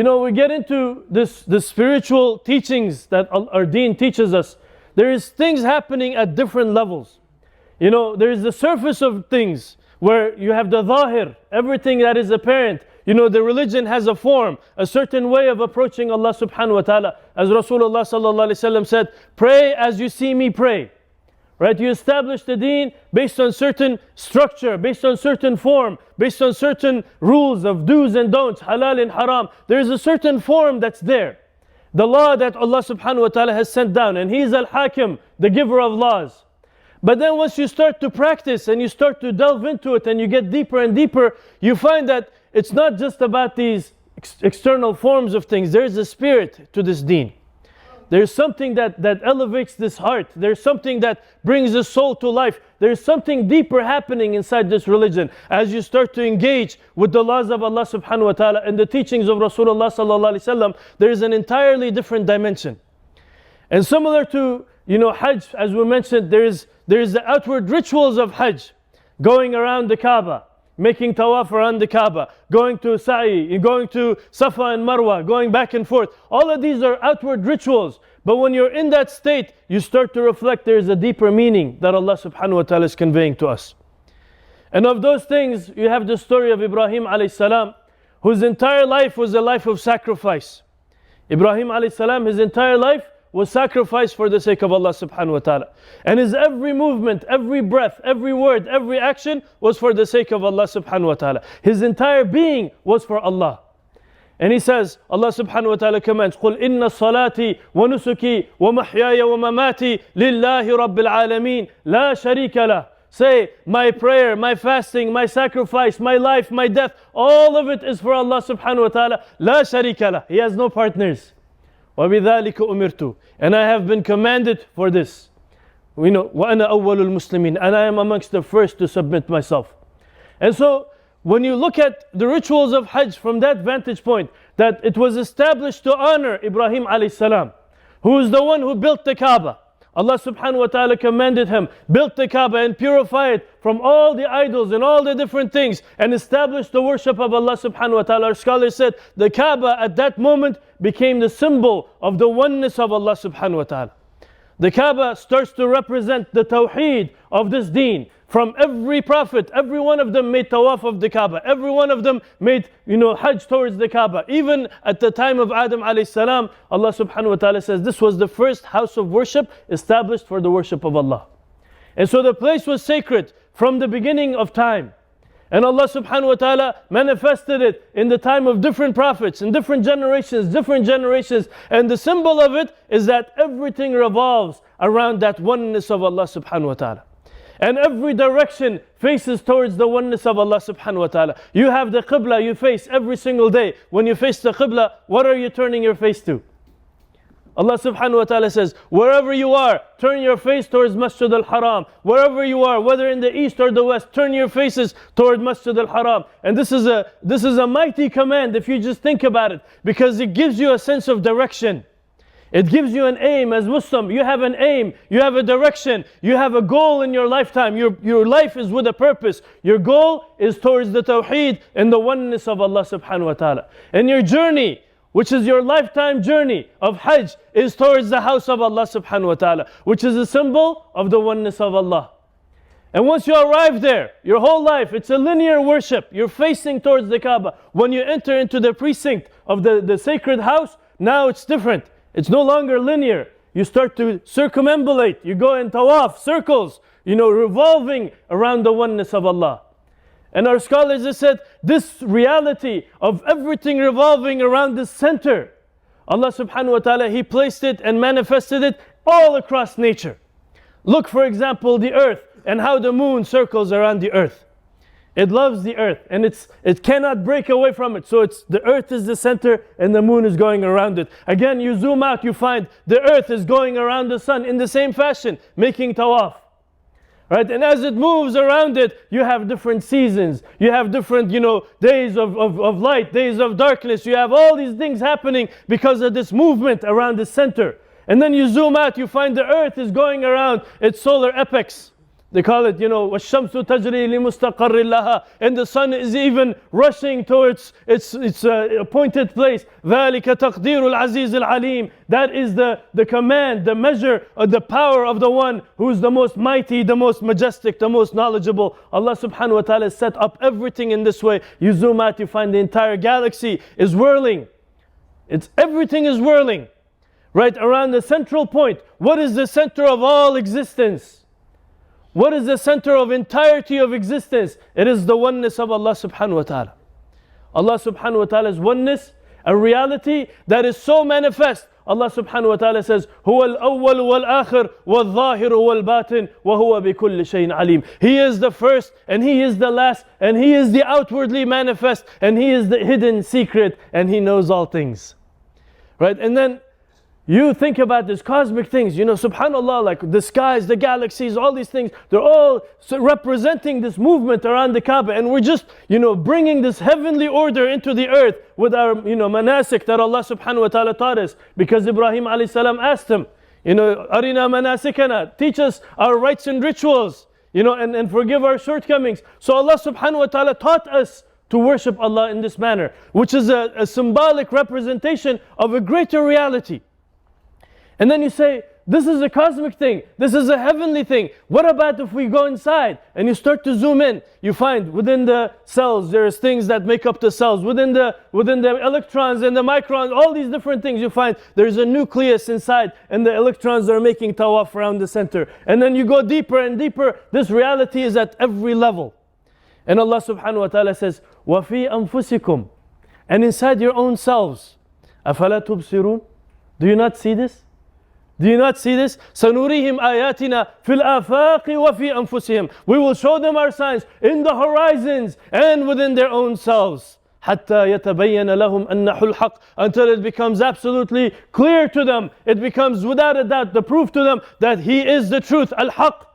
we get into the spiritual teachings that our deen teaches us. There is things happening at different levels. There is the surface of things where you have the zahir, everything that is apparent. The religion has a form, a certain way of approaching Allah subhanahu wa ta'ala. As Rasulullah sallallahu alaihi wasallam said, pray as you see me pray. Right? You establish the deen based on certain structure, based on certain form, based on certain rules of do's and don'ts, halal and haram. There is a certain form that's there. The law that Allah subhanahu wa ta'ala has sent down, and He is al-Hakim, the giver of laws. But then once you start to practice and you start to delve into it and you get deeper and deeper, you find that it's not just about these external forms of things. There is a spirit to this deen. There's something that elevates this heart. There's something that brings the soul to life. There's something deeper happening inside this religion. As you start to engage with the laws of Allah subhanahu wa ta'ala and the teachings of Rasulullah sallallahu alaihi wasallam, there is an entirely different dimension. And similar to, Hajj, as we mentioned, there is the outward rituals of Hajj. Going around the Kaaba, making tawaf around the Kaaba, going to Sa'i, going to Safa and Marwa, going back and forth. All of these are outward rituals. But when you're in that state, you start to reflect there is a deeper meaning that Allah subhanahu wa ta'ala is conveying to us. And of those things, you have the story of Ibrahim alayhi salam, whose entire life was a life of sacrifice. Ibrahim alayhi salam, his entire life was sacrificed for the sake of Allah subhanahu wa ta'ala. And his every movement, every breath, every word, every action was for the sake of Allah subhanahu wa ta'ala. His entire being was for Allah. And he says, Allah subhanahu wa ta'ala commands, قُلْ إِنَّ الصَّلَاةِ وَنُسُكِي وَمَحْيَايَ وَمَمَاتِي لِلَّهِ رَبِّ الْعَالَمِينَ لَا شَرِيكَ لَهُ. Say, my prayer, my fasting, my sacrifice, my life, my death, all of it is for Allah subhanahu wa ta'ala. لَا شَرِيكَ لَهُ. He has no partners. وَبِذَلِكَ أُمِرْتُ. And I have been commanded for this. وَأَنَا أَوَّلُ الْمُسْلِمِينَ. And I am amongst the first to submit myself. And so, when you look at the rituals of Hajj from that vantage point, that it was established to honor Ibrahim alayhi salam, who is the one who built the Kaaba. Allah subhanahu wa ta'ala commanded him, built the Kaaba and purify it from all the idols and all the different things and established the worship of Allah subhanahu wa ta'ala. Our scholars said the Kaaba at that moment became the symbol of the oneness of Allah subhanahu wa ta'ala. The Kaaba starts to represent the tawheed of this deen. From every prophet, every one of them made tawaf of the Kaaba. Every one of them made, Hajj towards the Kaaba. Even at the time of Adam alayhi salam, Allah subhanahu wa ta'ala says this was the first house of worship established for the worship of Allah. And so the place was sacred from the beginning of time. And Allah subhanahu wa ta'ala manifested it in the time of different prophets, in different generations. And the symbol of it is that everything revolves around that oneness of Allah subhanahu wa ta'ala. And every direction faces towards the oneness of Allah subhanahu wa ta'ala. You have the Qibla you face every single day. When you face the Qibla, what are you turning your face to? Allah subhanahu wa ta'ala says, wherever you are, turn your face towards Masjid al-Haram. Wherever you are, whether in the east or the west, turn your faces toward Masjid al-Haram. And this is a mighty command if you just think about it, because it gives you a sense of direction. It gives you an aim. As Muslim, you have an aim, you have a direction, you have a goal in your lifetime. Your life is with a purpose. Your goal is towards the tawheed and the oneness of Allah subhanahu wa ta'ala. And your journey, which is your lifetime journey of Hajj, is towards the house of Allah subhanahu wa ta'ala, which is a symbol of the oneness of Allah. And once you arrive there, your whole life, it's a linear worship. You're facing towards the Kaaba. When you enter into the precinct of the sacred house, now it's different. It's no longer linear. You start to circumambulate. You go in tawaf, circles, revolving around the oneness of Allah. And our scholars have said, this reality of everything revolving around the center, Allah subhanahu wa ta'ala, He placed it and manifested it all across nature. Look, for example, the earth and how the moon circles around the earth. It loves the earth and it cannot break away from it. So the earth is the center and the moon is going around it. Again, you zoom out, you find the earth is going around the sun in the same fashion, making tawaf. Right? And as it moves around it, you have different seasons. You have different, days of light, days of darkness. You have all these things happening because of this movement around the center. And then you zoom out, you find the earth is going around its solar apex. They call it, وَالشَّمْسُ تَجْرِي لِمُسْتَقَرٍّ لَهَا. And the sun is even rushing towards its appointed place. ذَلِكَ تَقْدِيرُ الْعَزِيزِ الْعَلِيمِ. That is the command, the measure, the power of the one who is the most mighty, the most majestic, the most knowledgeable. Allah subhanahu wa ta'ala set up everything in this way. You zoom out, you find the entire galaxy is whirling. Everything is whirling. Right around the central point. What is the center of all existence? What is the center of entirety of existence? It is the oneness of Allah subhanahu wa ta'ala. Allah subhanahu wa ta'ala's oneness, a reality that is so manifest. Allah subhanahu wa ta'ala says, هُوَ الْأَوَّلُ وَالْآخِرُ وَالظَّاهِرُ وَالْبَاطِنُ وَهُوَ بِكُلِّ شَيْءٍ عَلِيمٌ. He is the first and He is the last and He is the outwardly manifest and He is the hidden secret and He knows all things. Right? And then you think about these cosmic things, subhanAllah, like the skies, the galaxies, all these things, they're all representing this movement around the Kaaba. And we're just, bringing this heavenly order into the earth with our, manasik that Allah subhanahu wa ta'ala taught us. Because Ibrahim alayhi salam asked him, Arina manasikana, teach us our rites and rituals, and forgive our shortcomings. So Allah subhanahu wa ta'ala taught us to worship Allah in this manner, which is a symbolic representation of a greater reality. And then you say, this is a cosmic thing, this is a heavenly thing. What about if we go inside and you start to zoom in? You find within the cells, there's things that make up the cells. Within the electrons and the microns, all these different things, you find there's a nucleus inside and the electrons are making tawaf around the center. And then you go deeper and deeper. This reality is at every level. And Allah subhanahu wa ta'ala says, وَفِي أَنفُسِكُمْ. And inside your own selves. أَفَلَا تُبْصِرُونَ. Do you not see this? Do you not see this? سَنُرِيهِمْ آيَاتِنَا فِي الْآفَاقِ وَفِي أَنفُسِهِمْ. We will show them our signs in the horizons and within their own selves. حَتَّى يَتَبَيَّنَ لَهُمْ أَنَّهُ الْحَقِّ. Until it becomes absolutely clear to them. It becomes without a doubt the proof to them that He is the truth. Al-Haqq.